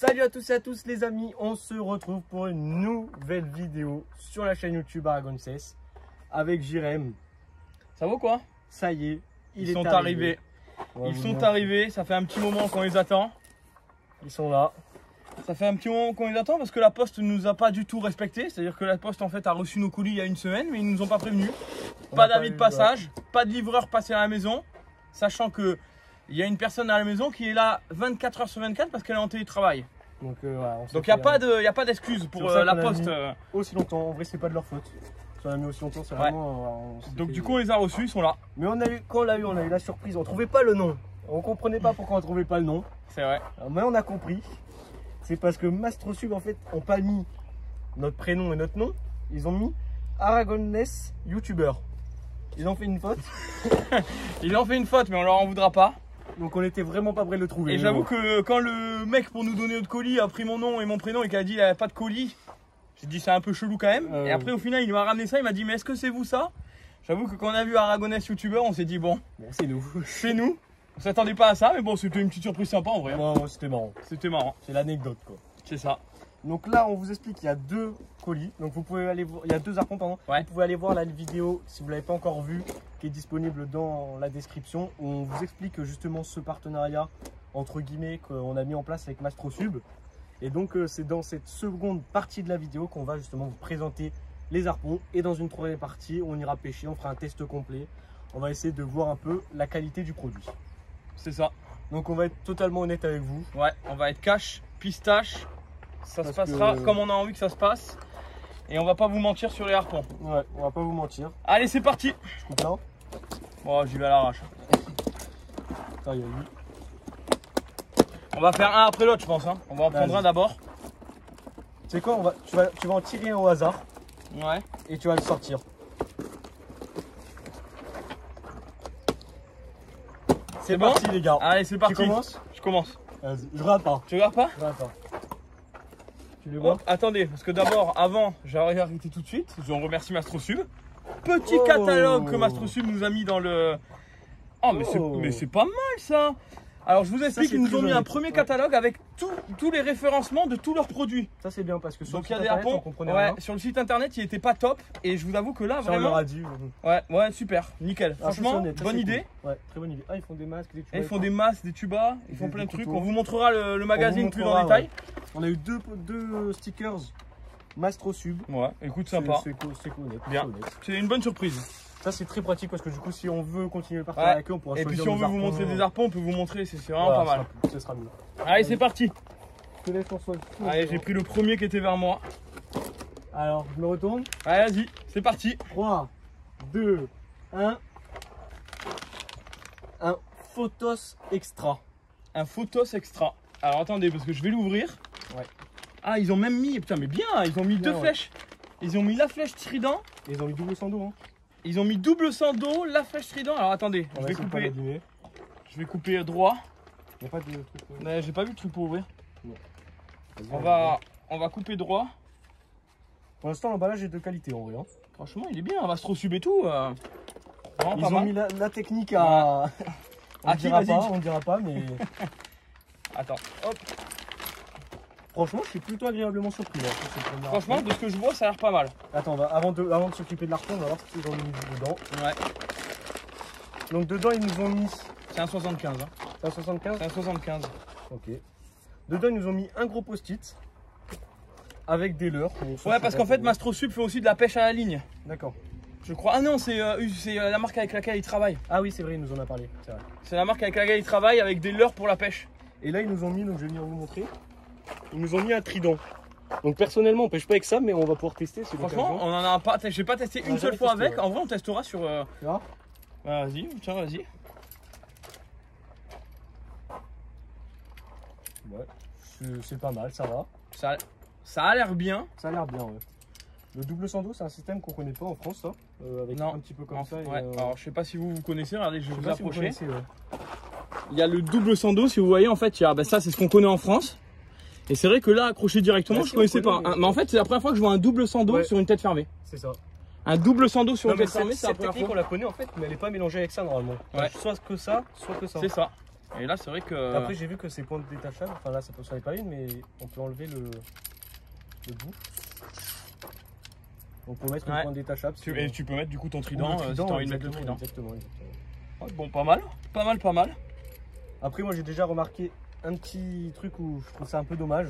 Salut à tous et à tous les amis, on se retrouve pour une nouvelle vidéo sur la chaîne YouTube Aragon CS avec Jirem. Ça va quoi? Ça y est, ils sont arrivés. Ils sont arrivés, ça fait un petit moment qu'on les attend. Ils sont là. Ça fait un petit moment qu'on les attend parce que la poste ne nous a pas du tout respecté. C'est-à-dire que la poste en fait a reçu nos colis il y a une semaine, mais ils ne nous ont pas prévenus. Pas d'avis de passage, pas de livreur passé à la maison, sachant que il y a une personne à la maison qui est là 24 h sur 24 parce qu'elle est en télétravail. Donc il n'y a pas d'excuse pour la poste. Aussi longtemps, en vrai c'est pas de leur faute. Ça a mis aussi longtemps, c'est vraiment. Donc du coup on les a reçus, ils sont là. Mais quand on a eu la surprise, on trouvait pas le nom. On comprenait pas pourquoi on trouvait pas le nom. C'est vrai. Mais on a compris. C'est parce que Mastrosub en fait ont pas mis notre prénom et notre nom. Ils ont mis Aragonès YouTuber. Ils ont fait une faute. Ils ont fait une faute, mais on leur en voudra pas. Donc on était vraiment pas prêt de le trouver. Et j'avoue que quand le mec pour nous donner notre colis a pris mon nom et mon prénom et qu'il a dit il avait pas de colis, j'ai dit c'est un peu chelou quand même. Et après au final il m'a ramené ça, il m'a dit mais est-ce que c'est vous ça? J'avoue que quand on a vu Aragonès YouTuber, on s'est dit bon c'est nous. C'est nous. On s'attendait pas à ça, mais bon c'était une petite surprise sympa en vrai. Ouais, c'était marrant. C'était marrant. C'est l'anecdote quoi. C'est ça. Donc là on vous explique qu'il y a deux colis. Donc vous pouvez aller voir, il y a deux harpons pardon. Ouais. Vous pouvez aller voir la vidéo si vous l'avez pas encore vue, qui est disponible dans la description, où on vous explique justement ce partenariat entre guillemets qu'on a mis en place avec Mastrosub. Et donc c'est dans cette seconde partie de la vidéo qu'on va justement vous présenter les harpons, et dans une troisième partie on ira pêcher, on fera un test complet. On va essayer de voir un peu la qualité du produit. C'est ça. Donc on va être totalement honnête avec vous. Ouais, on va être cash, pistache. Ça se passera comme on a envie que ça se passe. Et on va pas vous mentir sur les harpons. Ouais, on va pas vous mentir. Allez, c'est parti. Je coupe là. Bon, j'y vais à l'arrache. Attends, il y a lui. On va faire un après l'autre, je pense. Hein. On va en prendre un d'abord. Tu sais quoi, tu vas en tirer un au hasard. Ouais. Et tu vas le sortir. C'est parti bon les gars. Allez, c'est parti. Tu commences? Je commence. Vas-y, je regarde pas. Tu regardes pas? Je regarde pas. Tu les vois? Attendez, parce que d'abord, avant, j'ai arrêté tout de suite. Je remercie Mastrosub. Petit catalogue que Mastrosub nous a mis dans le... Oh, mais c'est pas mal ça. Alors je vous explique, ils nous ont mis un premier catalogue avec tous les référencements de tous leurs produits. Ça c'est bien parce que sur le site internet, on comprenait rien. Sur le site internet il était pas top, et je vous avoue que là ça, vraiment... on leur a dit. Ouais, super, nickel. Franchement, bonne idée. Cool. Ouais, très bonne idée. Ah, ils font des masques, des tubas. Ils font des masques, des tubas, ils font plein de trucs. On vous montrera le magazine plus en détail. On a eu deux stickers Mastrosub. Ouais, écoute, sympa. C'est cool, bien. C'est une bonne surprise. Ça c'est très pratique parce que du coup si on veut continuer le partenariat avec eux, on pourra choisir. Et puis si on veut vous montrer des harpons, on peut vous montrer, c'est vraiment pas mal. Ce sera mieux. Allez, c'est parti. Je te laisse François. Allez, j'ai pris le premier qui était vers moi. Alors, je me retourne. Allez, vas-y, c'est parti. 3, 2, 1. Un Photos Extra. Un Photos Extra. Alors attendez, parce que je vais l'ouvrir. Ouais. Ah, ils ont même mis, putain mais bien, ils ont mis deux flèches. Ils ont mis la flèche trident. Et ils ont mis double sans dos. Hein. Ils ont mis double sans dos, la flèche trident. Alors attendez, je vais couper droit. Il n'y a pas de truc. J'ai pas vu le truc pour ouvrir. Non. On va couper droit. Pour l'instant l'emballage est de qualité en vrai. Hein. Franchement il est bien, Mastrosub et tout. Ils ont mis la technique à... on dira pas mais... Attends, hop. Franchement, je suis plutôt agréablement surpris. Franchement, de ce que je vois, ça a l'air pas mal. Attends, avant de s'occuper de l'arpon, on va voir ce qu'ils ont mis dedans. Ouais. Donc dedans, ils nous ont mis... C'est un 75. Hein. C'est un 75? C'est un 75. Ok. Dedans, ils nous ont mis un gros post-it avec des leurres. Ouais, parce qu'en fait, Mastrosub fait aussi de la pêche à la ligne. D'accord. Je crois. Ah non, c'est la marque avec laquelle ils travaillent. Ah oui, c'est vrai, il nous en a parlé. C'est la marque avec laquelle ils travaillent avec des leurres pour la pêche. Et là, ils nous ont mis, donc je vais venir vous montrer. Ils nous ont mis un trident. Donc personnellement on pêche pas avec ça, mais on va pouvoir tester. Franchement on en a pas, j'ai pas testé une seule fois avec. En vrai on testera sur... Vas-y, tiens vas-y. Ouais, c'est pas mal, ça va. Ça a l'air bien. Ça a l'air bien ouais. Le double sans dos c'est un système qu'on connaît pas en France ça. Avec un petit peu comme ça. Ouais. Alors je sais pas si vous connaissez, regardez je vais vous approcher. Si ouais. Il y a le double sans dos, si vous voyez en fait, ça c'est ce qu'on connaît en France. Et c'est vrai que là, accroché directement, je connaissais pas. Mais en fait, c'est la première fois que je vois un double sans dos sur une tête fermée. C'est ça. Un double sans dos sur une tête fermée, c'est la première technique, on la connaît en fait, mais elle est pas mélangée avec ça normalement. Ouais. Soit que ça, soit que ça. C'est ça. Et là, c'est vrai que. Après, j'ai vu que c'est pointes détachables. Enfin, là, ça peut s'en pas une, mais on peut enlever le bout. Donc, on peut mettre une pointe détachable. Et tu peux mettre du coup ton trident, si tu as envie de mettre le trident. Exactement. Ouais, bon, pas mal. Pas mal. Après, moi, j'ai déjà remarqué un petit truc où je trouve ça un peu dommage.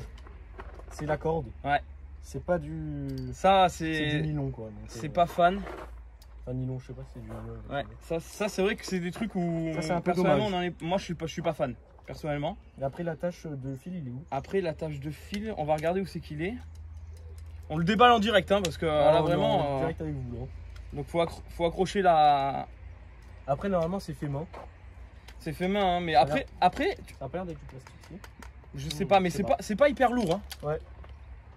C'est la corde. Ouais. C'est pas du. Ça, c'est du nylon, quoi. C'est pas fan. Enfin, nylon, je sais pas si c'est du nylon. Ouais, ça c'est vrai que c'est des trucs où. Ça, c'est un peu personnellement, dommage. moi, je suis pas fan. Personnellement. Et après, l'attache de fil, il est où? Après, l'attache de fil, on va regarder où c'est qu'il est. On le déballe en direct, hein, parce que là, vraiment. Direct avec vous. Hein. Donc, faut accrocher la. Après, normalement, c'est fait main. C'est fait main, hein, mais après. Ça a pas l'air d'être du plastique, si. Je sais pas, mais c'est pas hyper lourd. Hein. Ouais.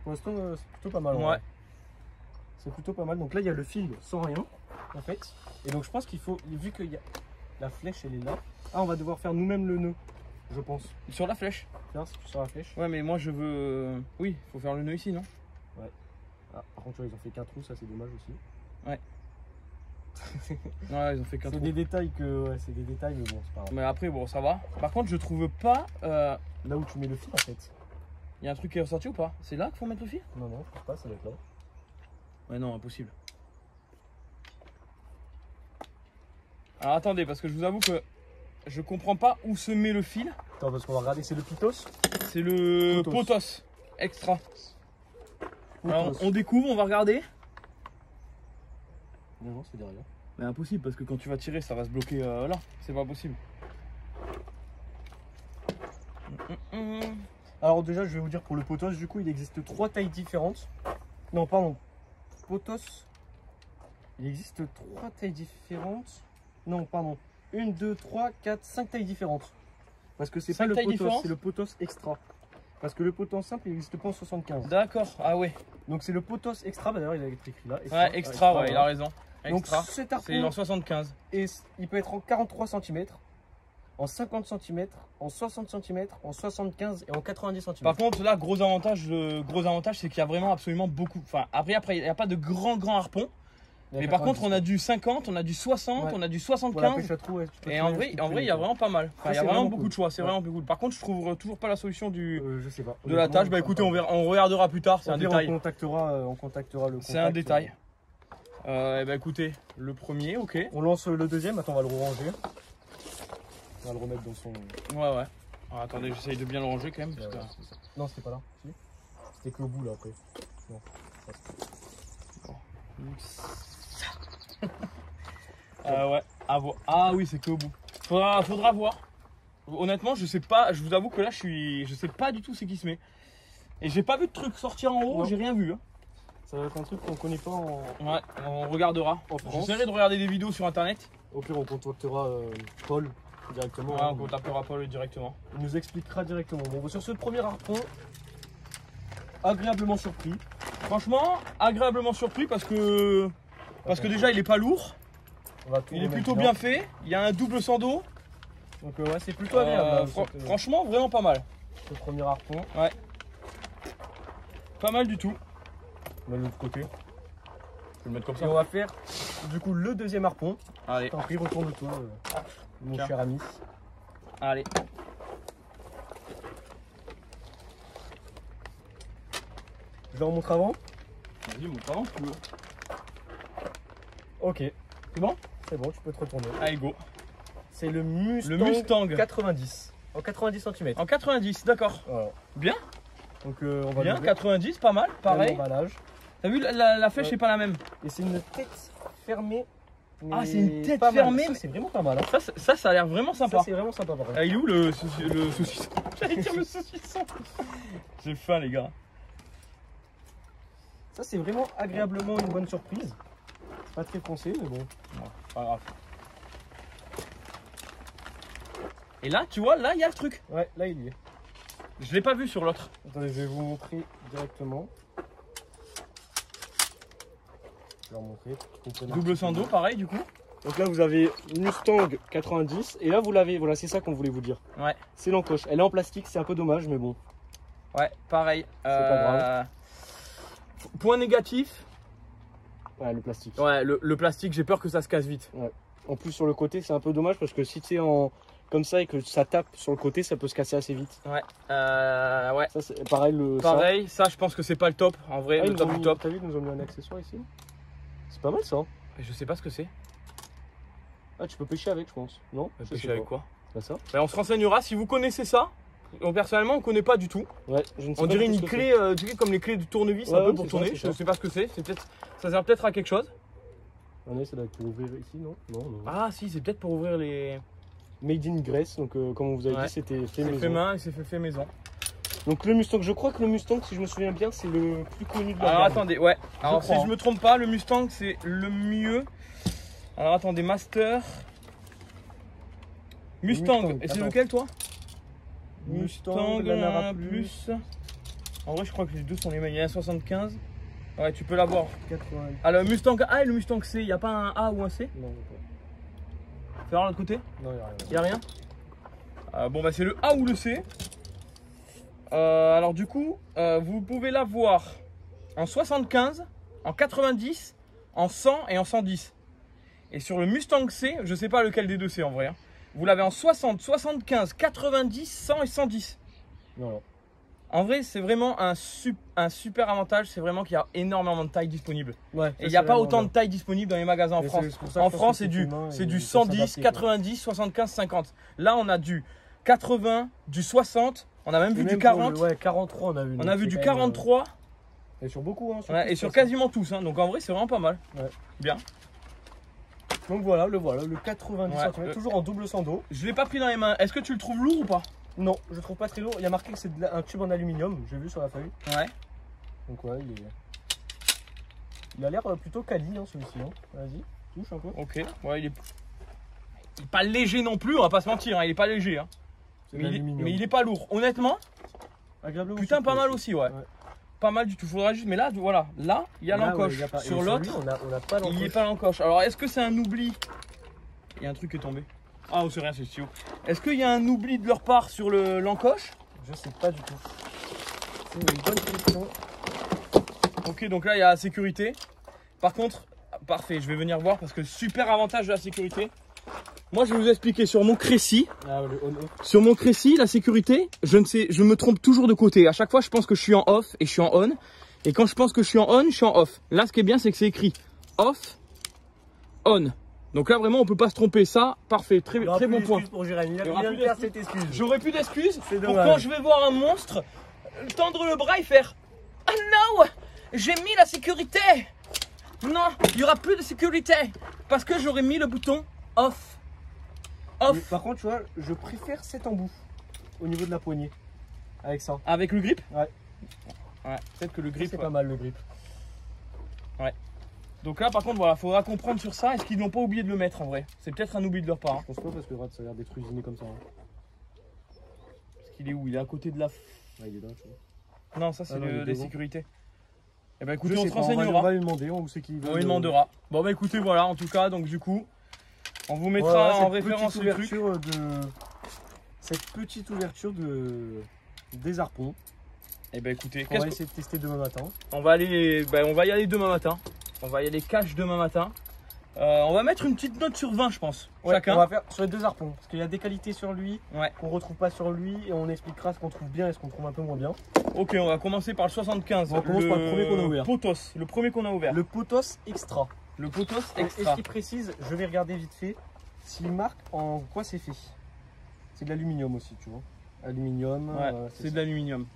Pour l'instant, c'est plutôt pas mal. Ouais. C'est plutôt pas mal. Donc là, il y a le fil sans rien, en fait. Et donc, je pense qu'il faut, vu qu'il y a la flèche, elle est là. Ah, on va devoir faire nous-mêmes le nœud, je pense. Sur la flèche. Sur la flèche. Ouais, mais moi, je veux. Oui, faut faire le nœud ici, non? Ouais. Ah, par contre, ils ont fait qu'un trou, ça, c'est dommage aussi. Ouais. Ouais, ils ont fait qu'un trou. C'est des détails c'est des détails, mais bon, c'est pas grave. Mais après, bon, ça va. Par contre, je trouve pas. Là où tu mets le fil, en fait. Il y a un truc qui est ressorti ou pas? C'est là qu'il faut mettre le fil? Non, je pense pas, ça doit être là. Ouais, non, impossible. Alors attendez, parce que je vous avoue que je comprends pas où se met le fil. Attends, parce qu'on va regarder, c'est le pitos. C'est le potos extra. Alors on découvre, on va regarder. Non, c'est derrière. Mais impossible, parce que quand tu vas tirer, ça va se bloquer là. C'est pas possible. Alors déjà, je vais vous dire pour le potos, du coup, il existe 3 tailles différentes. Non, pardon. Potos. Il existe 3 tailles différentes. Non, pardon. 1, 2, 3, 4, 5 tailles différentes. Parce que c'est pas le potos, c'est le potos extra. Parce que le potos simple, il n'existe pas en 75. D'accord, ah ouais. Donc c'est le potos extra, bah, d'ailleurs il a été écrit là. Extra, ouais, extra, ouais, il a raison. Extra. Donc cet harpon, c'est en 75. Et il peut être en 43 cm, en 50 cm, en 60 cm, en 75 et en 90 cm. Par contre, là, gros avantage, c'est qu'il y a vraiment absolument beaucoup. Enfin, après, il n'y a pas de grands harpons. Mais par contre, on a du 50, on a du 60, on a du 75. Et en vrai, il y a vraiment pas mal. Enfin, il y a vraiment beaucoup de choix. C'est vraiment beaucoup. Par contre, je trouve toujours pas la solution je sais pas. de l'attache. Bah écoutez, on regardera plus tard. C'est un détail. On contactera le contact. C'est un détail. Et bah écoutez, le premier, ok. On lance le deuxième. Attends, on va le ranger. On va le remettre dans son. Ouais. Alors, attendez, j'essaye de bien le ranger quand même. Non, c'était pas là. C'était que au bout là après. Non. Ouais, à voir. Ah oui, c'est que au bout. Faudra voir. Honnêtement, je sais pas. Je vous avoue que là, je sais pas du tout ce qui se met. Et j'ai pas vu de truc sortir en haut. J'ai rien vu. Hein. Ça va être un truc qu'on connaît pas en. Ouais, on regardera. J'essaierai de regarder des vidéos sur internet. Au pire, on contactera Paul directement. Ouais, on contactera Paul directement. Il nous expliquera directement. Bon, sur ce premier harpon, agréablement surpris. Franchement, agréablement surpris parce que déjà il est pas lourd. Il est plutôt bien fait. Il y a un double sans dos. Donc ouais, c'est plutôt agréable. Franchement, vraiment pas mal. Ce premier harpon. Ouais. Pas mal du tout. On va de l'autre côté. Je vais le mettre comme ça. Et on va faire du coup le deuxième harpon. Allez. T'en prie, retourne-toi, mon cher ami. Allez. Je leur montre avant. Vas-y, montre avant, tu veux. Ok. C'est bon? C'est bon, tu peux te retourner. Allez, go. C'est le Mustang 90. En 90 cm. En 90, d'accord. Voilà. Bien. Donc on va bien, 90, pas mal, pareil. T'as vu, la flèche n'est pas la même. Et c'est une tête fermée. Ah, c'est une tête fermée. C'est vraiment pas mal. Hein. Ça a l'air vraiment sympa. C'est vraiment sympa. Pareil. Ah, il est où le saucisson? J'allais dire le saucisson. J'ai faim, les gars. Ça, c'est vraiment agréablement une bonne surprise. C'est pas très français, mais bon. Ouais, pas grave. Et là, tu vois, là, il y a le truc. Ouais, là, il y est. Je l'ai pas vu sur l'autre. Attendez, je vais vous montrer directement. Je vais leur montrer. Double sans dos, pareil, du coup. Donc là, vous avez Mustang 90. Et là, vous l'avez. Voilà, c'est ça qu'on voulait vous dire. Ouais. C'est l'encoche. Elle est en plastique, c'est un peu dommage, mais bon. Ouais, pareil. C'est pas grave. Point négatif. Ouais, le plastique. Ouais, le plastique, j'ai peur que ça se casse vite. Ouais. En plus, sur le côté, c'est un peu dommage parce que si c'est en comme ça et que ça tape sur le côté, ça peut se casser assez vite. Ouais. Ouais. Ça, c'est pareil. Pareil, ça je pense que c'est pas le top. En vrai, le top du top. T'as vu, ils nous ont mis un accessoire ici. C'est pas mal ça. Je sais pas ce que c'est. Ah, tu peux pêcher avec, je pense. Non? Pêcher avec quoi? Pas ça. Bah, on se renseignera. Si vous connaissez ça, personnellement, on connaît pas du tout. Ouais, je ne sais On pas dirait ce une que clé, tu sais, comme les clés du tournevis, Ouais, un peu ouais, pour c'est tourner. ça, c'est Je ça. sais pas ce que c'est. Ça sert peut-être à quelque chose. c'est. Ah, ça doit être pour ouvrir ici, non? Non. Ah, si, c'est peut-être pour ouvrir les. Made in Grèce, donc comme on vous avait Ouais. dit, c'était fait C'est maison. fait main et c'est fait maison. Donc le Mustang, je crois que le Mustang, si je me souviens bien, c'est le plus connu de la Alors gamme. attendez, ouais. Alors si crois, je me trompe pas, le Mustang c'est le mieux. Alors attendez, Master. Mustang. Et c'est attends. lequel toi? Mustang, Lanara plus. En vrai, je crois que les deux sont les mêmes. Il y a un 75. Ouais, tu peux l'avoir. 80. Ah, le Mustang A et le Mustang C, il n'y a pas un A ou un C? Non, Fais voir l'autre côté. il n'y a rien. Il n'y a rien. Bon, bah c'est le A ou le C. Alors du coup, vous pouvez l'avoir en 75, en 90, en 100 et en 110. Et sur le Mustang C, je sais pas lequel des deux c'est en vrai. Hein. Vous l'avez en 60, 75, 90, 100 et 110. Non. En vrai, c'est vraiment un super avantage. C'est vraiment qu'il y a énormément de tailles disponibles. Ouais, Et il n'y a pas autant de tailles disponibles dans les magasins en Et France. c'est pour ça que En je pense France, que c'est du, humain c'est et du il faut 110, s'adapter, quoi. 90, 75, 50. Là, on a du 80, du 60. On a même Et vu du même 40. Ouais, 43 on a vu. On a vu du 43. Et sur beaucoup, hein. Ouais, et tous, sur de toute quasiment tous. Hein. Donc en vrai, c'est vraiment pas mal. Ouais. Bien. façon. Donc voilà, le 90 Ouais, cm, toujours en double sando. Je l'ai pas pris dans les mains. Est-ce que tu le trouves lourd ou pas? Non, je trouve pas très lourd. Il y a marqué que c'est un tube en aluminium, j'ai vu sur la feuille. Ouais. Donc ouais, il a l'air plutôt quali, hein, celui-ci. Hein. Vas-y, touche un peu. Ok. Ouais, il est pas léger non plus, on va pas se mentir. Hein. Il est pas léger. Hein. C'est Mais, d'aluminium. il est pas lourd. Honnêtement, Agréablement putain, surpris pas mal aussi, ouais. Pas mal du tout. Faudra juste. Mais là, voilà. Là, il y a Là, l'encoche. ouais, y a pas- Sur et l'autre, lui, on a pas il n'y est l'encoche. pas l'encoche. Alors, est-ce que c'est un oubli? Il y a un truc qui est tombé. Ah, c'est rien, c'est le stylo. Est-ce qu'il y a un oubli de leur part sur l'encoche? Je sais pas du tout. C'est une bonne question. Ok, donc là, il y a la sécurité. Par contre, parfait, je vais venir voir parce que super avantage de la sécurité. Moi, je vais vous expliquer sur mon Crécy. Ah, le on-off. Sur mon Crécy, la sécurité, je me trompe toujours de côté. À chaque fois, je pense que je suis en off et je suis en on. Et quand je pense que je suis en on, je suis en off. Là, ce qui est bien, c'est que c'est écrit off, on. Donc là, vraiment, on peut pas se tromper. Ça, parfait, très bon point. Pour Jérémy, Il y aura vient plus de faire d'excuses. cette excuse. J'aurais plus d'excuses C'est pour dommage. quand je vais voir un monstre, tendre le bras et faire « Ah non, j'ai mis la sécurité !» Non, il y aura plus de sécurité parce que j'aurais mis le bouton off. Mais Off. par contre, tu vois, je préfère cet embout au niveau de la poignée. Avec ça. Avec le grip. Ouais. Ouais, peut-être que le grip. C'est pas mal le grip. Donc là, par contre, voilà, faudra comprendre sur ça. Est-ce qu'ils n'ont pas oublié de le mettre en vrai? C'est peut-être un oubli de leur part. Hein. Je pense pas parce que regarde, ça a l'air d'être usiné comme ça. Hein. Parce qu'il est où? Il est à côté de la. Ah, il est là, tu vois. Non, ça c'est Ah non, il est les devant. sécurités. Eh ben écoutez, Je on sais se pas, on renseignera. va lui demander, où c'est qu'il veut. On lui demandera. Bon bah écoutez, voilà, en tout cas, donc du coup, on vous mettra Voilà, en cette référence petite le truc. ouverture cette petite ouverture des harpons. Eh ben écoutez, On va essayer de tester demain matin. on va y aller demain matin. On va y aller cash demain matin. On va mettre une petite note sur 20, je pense. Ouais, chacun. on va faire sur les deux harpons parce qu'il y a des qualités sur lui Ouais. qu'on retrouve pas sur lui et on expliquera ce qu'on trouve bien et ce qu'on trouve un peu moins bien. Ok, on va commencer par le 75. On commence par le premier qu'on a ouvert. Potos, le premier qu'on a ouvert. Le Potos Extra. Le Potos Et Extra. ce qui précise, je vais regarder vite fait s'il marque en quoi c'est fait. C'est de l'aluminium aussi, tu vois. Aluminium. Ouais, c'est de l'aluminium.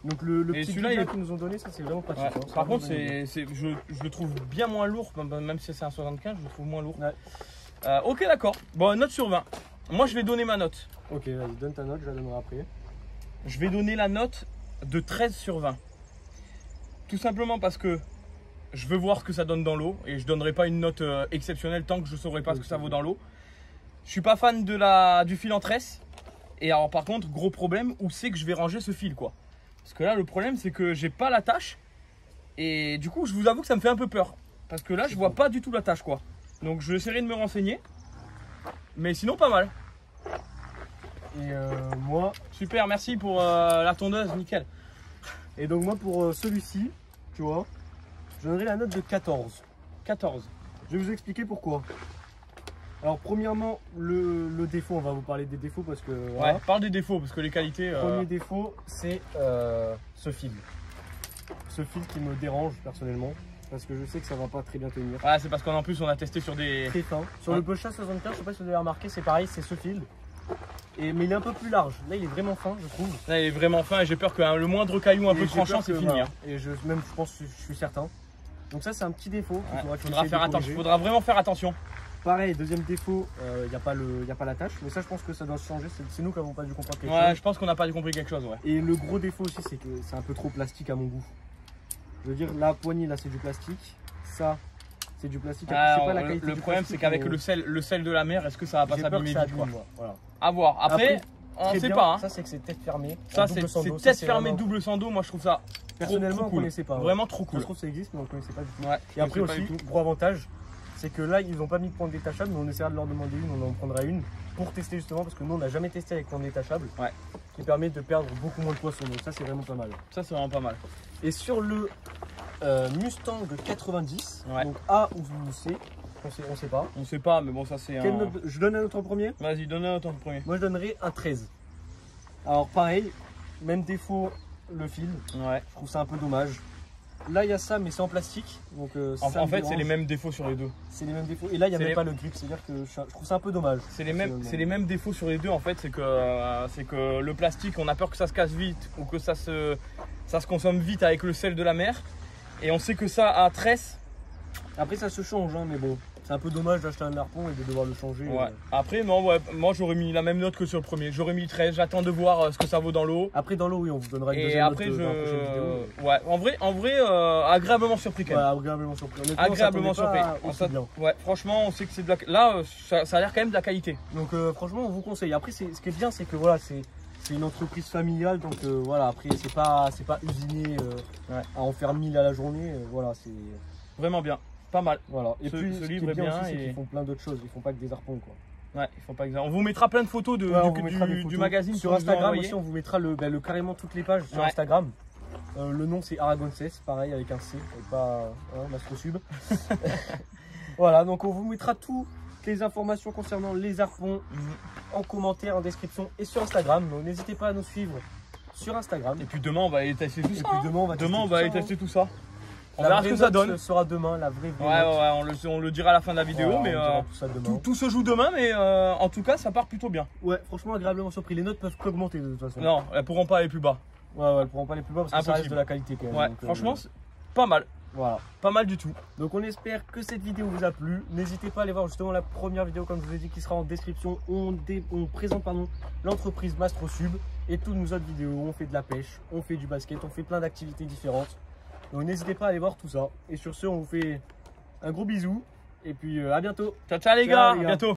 Donc le Et petit celui-là, celui-là il est- qu'ils nous ont donné, ça c'est vraiment pratique. Ouais. hein. C'est Par vraiment contre, une bonne idée. je le trouve bien moins lourd, même si c'est un 75, je le trouve moins lourd. Ouais. Ok, d'accord. Bon, note sur 20. Moi, je vais donner ma note. Ok, vas-y, donne ta note, je la donnerai après. Je vais donner la note de 13 sur 20. Tout simplement parce que je veux voir ce que ça donne dans l'eau et je donnerai pas une note exceptionnelle tant que je ne saurai pas ce que ça vaut dans l'eau. Je suis pas fan du fil en tresse. Et alors par contre, gros problème, où c'est que je vais ranger ce fil quoi? Parce que là, le problème c'est que j'ai pas l'attache. Et du coup, je vous avoue que ça me fait un peu peur. Parce que là, je vois pas du tout l'attache quoi. Donc je vais essayer de me renseigner. Mais sinon, pas mal. Et moi, Super, merci pour la tondeuse, nickel. et donc moi pour celui-ci, tu vois, je donnerai la note de 14. 14. Je vais vous expliquer pourquoi. Alors premièrement, le défaut, on va vous parler des défauts parce que... Ouais, parle des défauts parce que les qualités... Premier défaut, c'est ce fil. Ce fil qui me dérange personnellement parce que je sais que ça va pas très bien tenir. Ouais, c'est parce qu'en plus on a testé sur des... Très fin. Sur le Bocha 75, je sais pas si vous avez remarqué, c'est pareil, c'est ce fil. Mais il est un peu plus large. Là, il est vraiment fin, je trouve. Là, il est vraiment fin et j'ai peur que le moindre caillou un peu tranchant, c'est fini. Voilà. Et je pense, je suis certain. Donc ça, c'est un petit défaut. Faudra vraiment faire attention. Pareil, deuxième défaut, il n'y a pas la tâche, mais ça je pense que ça doit se changer, c'est nous qui n'avons pas dû comprendre quelque chose. Ouais, je pense qu'on n'a pas dû compris quelque chose, ouais. Et le gros défaut aussi, c'est que c'est un peu trop plastique à mon goût. Je veux dire, la poignée là c'est du plastique, ça c'est du plastique. Alors, pas la qualité le problème c'est qu'avec le sel de la mer, est-ce que ça va pas s'abîmer vite quoi. Voilà. À voir. Après on sait pas. Hein. Ça c'est que c'est tête fermée. Ça c'est tête fermée double sans dos, moi je trouve ça personnellement trop on cool. Connaissait pas. Vraiment trop cool. Je trouve que ça existe mais on ne connaissait pas du tout. Ouais, et après aussi, gros avantage, c'est que là ils n'ont pas mis de pente détachable, mais on essaiera de leur demander une, on en prendra une pour tester justement parce que nous on n'a jamais testé avec pente détachable, qui permet de perdre beaucoup moins de poissons, donc ça c'est vraiment pas mal. Ça c'est vraiment pas mal. Et sur le Mustang 90, donc A ou C, on sait pas. On sait pas, mais bon ça c'est un... Je donne un autre en premier. Vas-y, donne un autre en premier. Moi je donnerais un 13. Alors pareil, même défaut, le fil. Ouais. Je trouve ça un peu dommage. Là il y a ça mais c'est en plastique, donc en fait c'est les mêmes défauts sur les deux. C'est les mêmes défauts et là il n'y a même pas le grip, c'est à dire que je trouve ça un peu dommage. C'est les mêmes défauts sur les deux en fait, c'est que le plastique on a peur que ça se casse vite ou que ça se consomme vite avec le sel de la mer et on sait que ça à tresse. Après ça se change hein, mais bon. C'est un peu dommage d'acheter un harpon et de devoir le changer. Ouais. Après, moi j'aurais mis la même note que sur le premier. J'aurais mis 13. J'attends de voir ce que ça vaut dans l'eau. Après, dans l'eau, oui, on vous donnera une et deuxième après, note dans la prochaine vidéo. Ouais, en vrai, agréablement surpris quand même. Ouais, agréablement surpris. Agréablement surpris. Bien. Ouais, franchement, on sait que c'est de la. Là, ça a l'air quand même de la qualité. Donc, franchement, on vous conseille. Après, ce qui est bien, c'est que voilà, c'est une entreprise familiale. Donc, voilà, après, c'est pas usiné à en faire 1000 à la journée. Voilà, c'est vraiment bien. Pas mal. Voilà. Et puis, ce livre est bien. Ils font plein d'autres choses. Ils font pas que des harpons, quoi. Ouais, ils font pas que ça. On vous mettra plein de photos du magazine sur Instagram aussi. On vous mettra carrément toutes les pages sur Instagram. Le nom c'est Aragon 16, pareil avec un C, et pas MastroSub. Voilà, donc on vous mettra toutes les informations concernant les harpons en commentaire, en description et sur Instagram. Donc n'hésitez pas à nous suivre sur Instagram. Et puis demain on va aller tester tout ça. Demain on va aller tester tout ça. On verra ce que ça donne. Ce sera demain, la vraie vidéo. Ouais, on le dira à la fin de la vidéo, mais tout se joue demain, mais en tout cas, ça part plutôt bien. Ouais, franchement, agréablement surpris. Les notes peuvent qu'augmenter de toute façon. Non, elles pourront pas aller plus bas. Ouais, elles pourront pas aller plus bas parce que ça reste de la qualité quand même. Ouais, donc, franchement, c'est pas mal. Voilà. Pas mal du tout. Donc on espère que cette vidéo vous a plu. N'hésitez pas à aller voir justement la première vidéo, comme je vous ai dit, qui sera en description. On présente l'entreprise MastroSub et toutes nos autres vidéos. On fait de la pêche, on fait du basket, on fait plein d'activités différentes. Donc n'hésitez pas à aller voir tout ça. Et sur ce, on vous fait un gros bisou. Et puis à bientôt. Ciao, ciao les gars, à bientôt.